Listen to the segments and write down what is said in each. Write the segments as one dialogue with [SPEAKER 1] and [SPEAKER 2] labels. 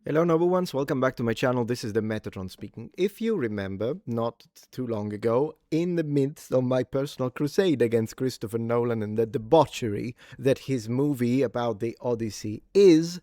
[SPEAKER 1] Hello noble ones, welcome back to my channel. This is the Metatron speaking. If you remember, not too long ago, in the midst of my personal crusade against Christopher Nolan and the debauchery that his movie about the Odyssey is,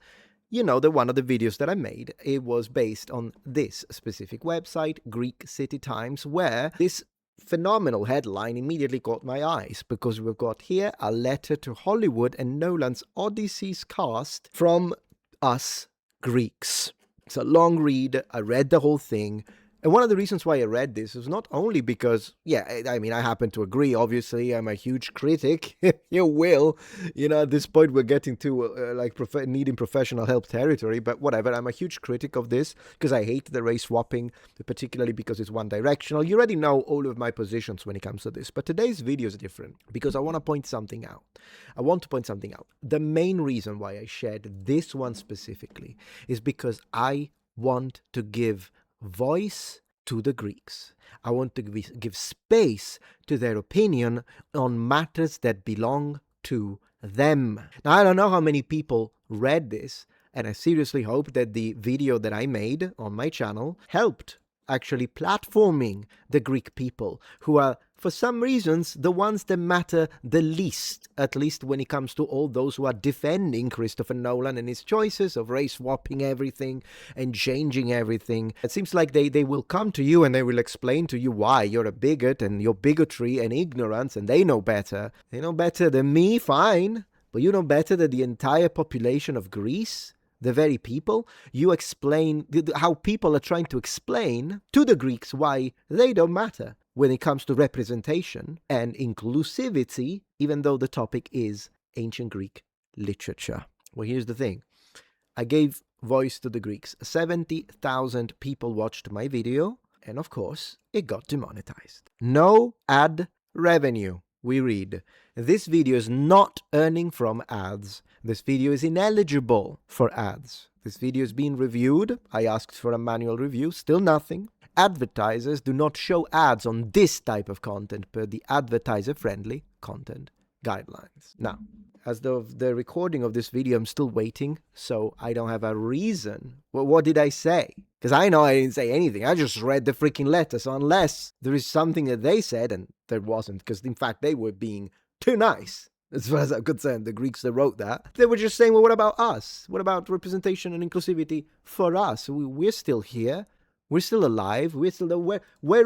[SPEAKER 1] you know, one of the videos that I made, it was based on this specific website, Greek City Times, where this phenomenal headline immediately caught my eyes, because we've got here a letter to Hollywood and Nolan's Odyssey's cast from us Greeks. It's a long read. I read the whole thing. And one of the reasons why I read this is not only because, I happen to agree. Obviously, I'm a huge critic, if you will. You know, at this point, we're getting to needing professional help territory. But whatever, I'm a huge critic of this because I hate the race swapping, particularly because it's one-directional. You already know all of my positions when it comes to this. But today's video is different because I want to point something out. The main reason why I shared this one specifically is because I want to give voice to the Greeks. I want to give space to their opinion on matters that belong to them. Now, I don't know how many people read this, and I seriously hope that the video that I made on my channel helped actually platforming the Greek people, who are, for some reasons, the ones that matter the least, at least when it comes to all those who are defending Christopher Nolan and his choices of race swapping everything and changing everything. It seems like they will come to you and they will explain to you why you're a bigot and your bigotry and ignorance, and they know better. They know better than me, fine, but you know better than the entire population of Greece? The very people. You explain how people are trying to explain to the Greeks why they don't matter when it comes to representation and inclusivity, even though the topic is ancient Greek literature. Well, here's the thing. I gave voice to the Greeks. 70,000 people watched my video, and of course, it got demonetized. No ad revenue. We read, this video is not earning from ads. This video is ineligible for ads. This video is being reviewed. I asked for a manual review, still nothing. Advertisers do not show ads on this type of content per the advertiser-friendly content guidelines. Now, as of the recording of this video, I'm still waiting, so I don't have a reason. Well, what did I say? Because I know I didn't say anything. I just read the freaking letter, so unless there is something that they said, and there wasn't, because in fact they were being too nice, as far as I'm concerned, the Greeks that wrote that, they were just saying, well, what about us? What about representation and inclusivity for us? We're still here. We're still alive. We're still there. Where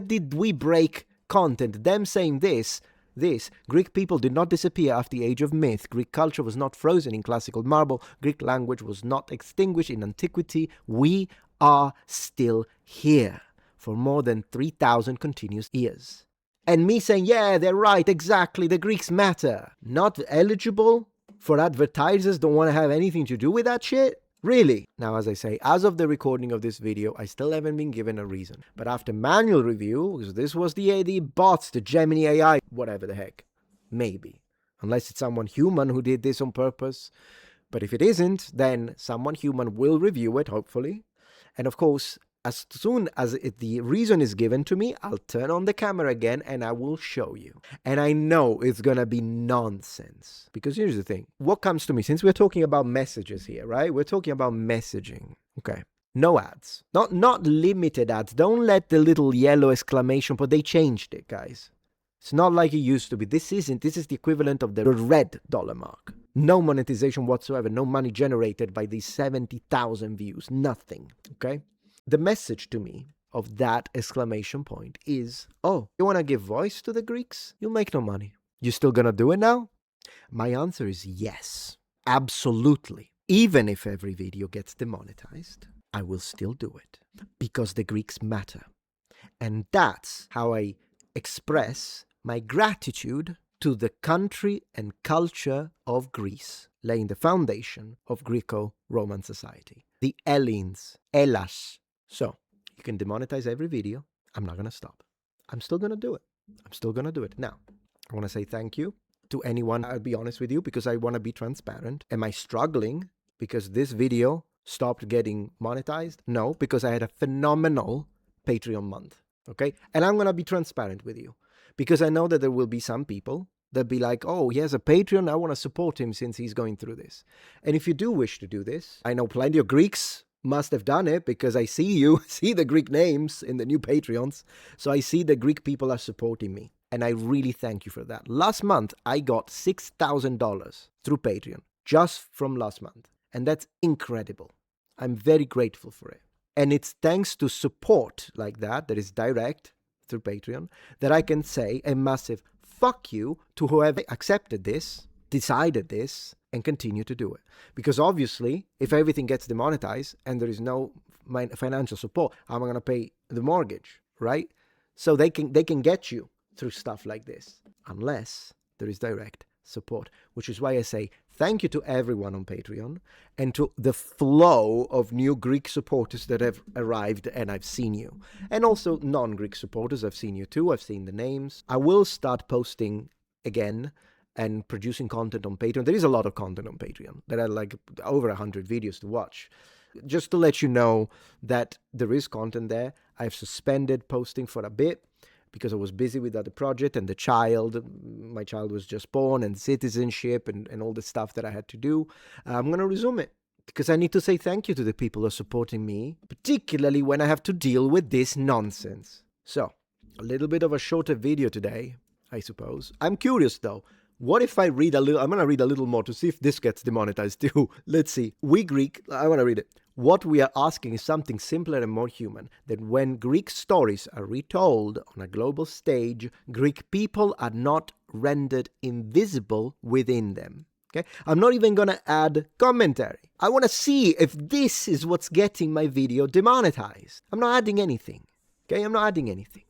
[SPEAKER 1] did we break content? Them saying this, Greek people did not disappear after the age of myth. Greek culture was not frozen in classical marble. Greek language was not extinguished in antiquity. We are still here for more than 3,000 continuous years. And me saying, yeah, they're right, exactly, the Greeks matter. Not eligible for advertisers, don't want to have anything to do with that shit? Really? Now, as I say, as of the recording of this video, I still haven't been given a reason. But after manual review, because this was the bots, the Gemini AI, whatever the heck, maybe. Unless it's someone human who did this on purpose. But if it isn't, then someone human will review it, hopefully. And of course, as soon as the reason is given to me, I'll turn on the camera again and I will show you. And I know it's gonna be nonsense. Because here's the thing. What comes to me, since we're talking about messages here, right? We're talking about messaging. Okay. No ads. Not limited ads. Don't let the little yellow exclamation point. They changed it, guys. It's not like it used to be. This is the equivalent of the red dollar mark. No monetization whatsoever. No money generated by these 70,000 views. Nothing. Okay? The message to me of that exclamation point is, oh, you want to give voice to the Greeks? You'll make no money. You still gonna do it now? My answer is yes. Absolutely. Even if every video gets demonetized, I will still do it. Because the Greeks matter. And that's how I express my gratitude to the country and culture of Greece, laying the foundation of Greco-Roman society. The Hellenes, Hellas. So, you can demonetize every video. I'm not going to stop. I'm still going to do it. Now, I want to say thank you to anyone. I'll be honest with you because I want to be transparent. Am I struggling because this video stopped getting monetized? No, because I had a phenomenal Patreon month. Okay? And I'm going to be transparent with you because I know that there will be some people They'll be like, oh, he has a Patreon, I want to support him since he's going through this. And if you do wish to do this, I know plenty of Greeks must have done it because I see the Greek names in the new Patreons. So I see the Greek people are supporting me. And I really thank you for that. Last month, I got $6,000 through Patreon, just from last month. And that's incredible. I'm very grateful for it. And it's thanks to support like that is direct through Patreon, that I can say a massive fuck you to whoever accepted this, decided this, and continue to do it. Because obviously, if everything gets demonetized and there is no financial support, how am I going to pay the mortgage, right? So they can get you through stuff like this, unless there is direct support, which is why I say thank you to everyone on Patreon and to the flow of new Greek supporters that have arrived, and I've seen you. And also non-Greek supporters, I've seen you too, I've seen the names. I will start posting again and producing content on Patreon. There is a lot of content on Patreon. There are like over 100 videos to watch. Just to let you know that there is content there. I've suspended posting for a bit because I was busy with other project and my child was just born, and citizenship and all the stuff that I had to do. I'm going to resume it because I need to say thank you to the people who are supporting me, particularly when I have to deal with this nonsense. So, a little bit of a shorter video today, I suppose. I'm curious though. What if I read a little? I'm going to read a little more to see if this gets demonetized too. Let's see. We Greek, I want to read it. What we are asking is something simpler and more human. That when Greek stories are retold on a global stage, Greek people are not rendered invisible within them. Okay? I'm not even going to add commentary. I want to see if this is what's getting my video demonetized. I'm not adding anything. Okay? I'm not adding anything.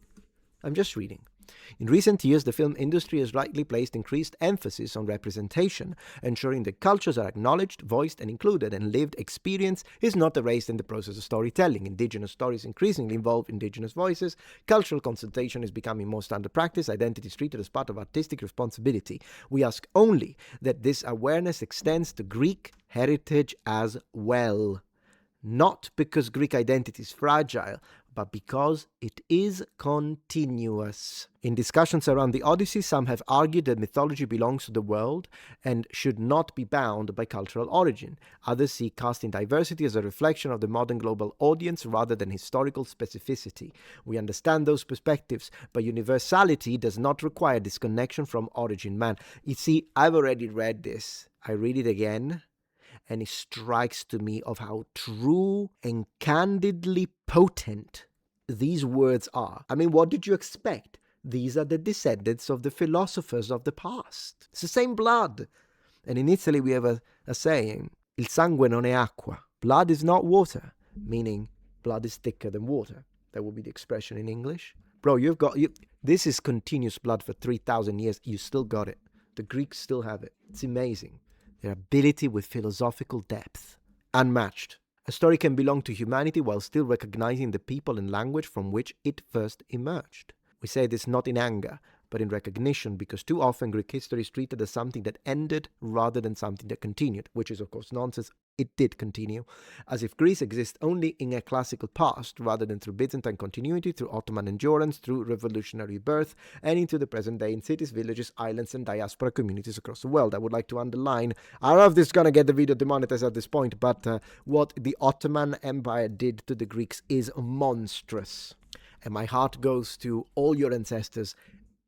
[SPEAKER 1] I'm just reading. In recent years, the film industry has rightly placed increased emphasis on representation, ensuring that cultures are acknowledged, voiced, and included, and lived experience is not erased in the process of storytelling. Indigenous stories increasingly involve indigenous voices. Cultural consultation is becoming more standard practice. Identity is treated as part of artistic responsibility. We ask only that this awareness extends to Greek heritage as well. Not because Greek identity is fragile, but because it is continuous. In discussions around the Odyssey, some have argued that mythology belongs to the world and should not be bound by cultural origin. Others see casting diversity as a reflection of the modern global audience rather than historical specificity. We understand those perspectives, but universality does not require disconnection from origin. Man, you see, I've already read this. I read it again, and it strikes to me of how true and candidly potent these words are. I mean, what did you expect? These are the descendants of the philosophers of the past. It's the same blood. And in Italy we have a saying, il sangue non è acqua. Blood is not water, meaning blood is thicker than water. That would be the expression in English. Bro, this is continuous blood for 3,000 years. You still got it. The Greeks still have it. It's amazing. Their ability with philosophical depth. Unmatched. A story can belong to humanity while still recognizing the people and language from which it first emerged. We say this not in anger, but in recognition, because too often Greek history is treated as something that ended rather than something that continued, which is of course nonsense. It did continue, as if Greece exists only in a classical past, rather than through Byzantine continuity, through Ottoman endurance, through revolutionary birth, and into the present day in cities, villages, islands, and diaspora communities across the world. I would like to underline, I don't know if this is going to get the video demonetized at this point, but what the Ottoman Empire did to the Greeks is monstrous. And my heart goes to all your ancestors,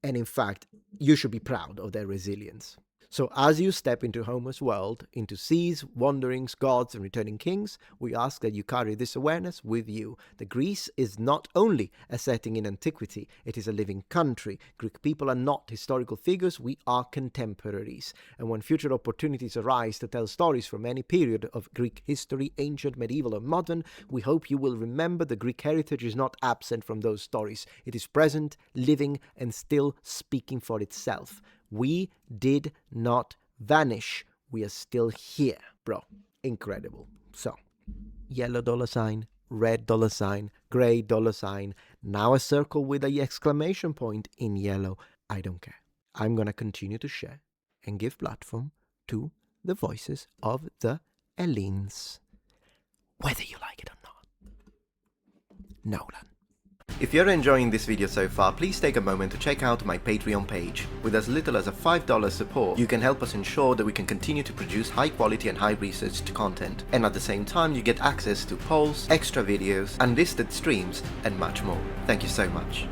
[SPEAKER 1] and in fact, you should be proud of their resilience. So as you step into Homer's world, into seas, wanderings, gods, and returning kings, we ask that you carry this awareness with you. That Greece is not only a setting in antiquity, it is a living country. Greek people are not historical figures, we are contemporaries. And when future opportunities arise to tell stories from any period of Greek history, ancient, medieval, or modern, we hope you will remember the Greek heritage is not absent from those stories. It is present, living, and still speaking for itself. We did not vanish. We are still here. Bro, incredible. So, yellow $, red $, gray $, now a circle with a exclamation point in yellow. I don't care. I'm going to continue to share and give platform to the voices of the Hellenes, whether you like it or not. Nolan. If you're enjoying this video so far, please take a moment to check out my Patreon page. With as little as a $5 support, you can help us ensure that we can continue to produce high quality and high researched content. And at the same time, you get access to polls, extra videos, unlisted streams, and much more. Thank you so much.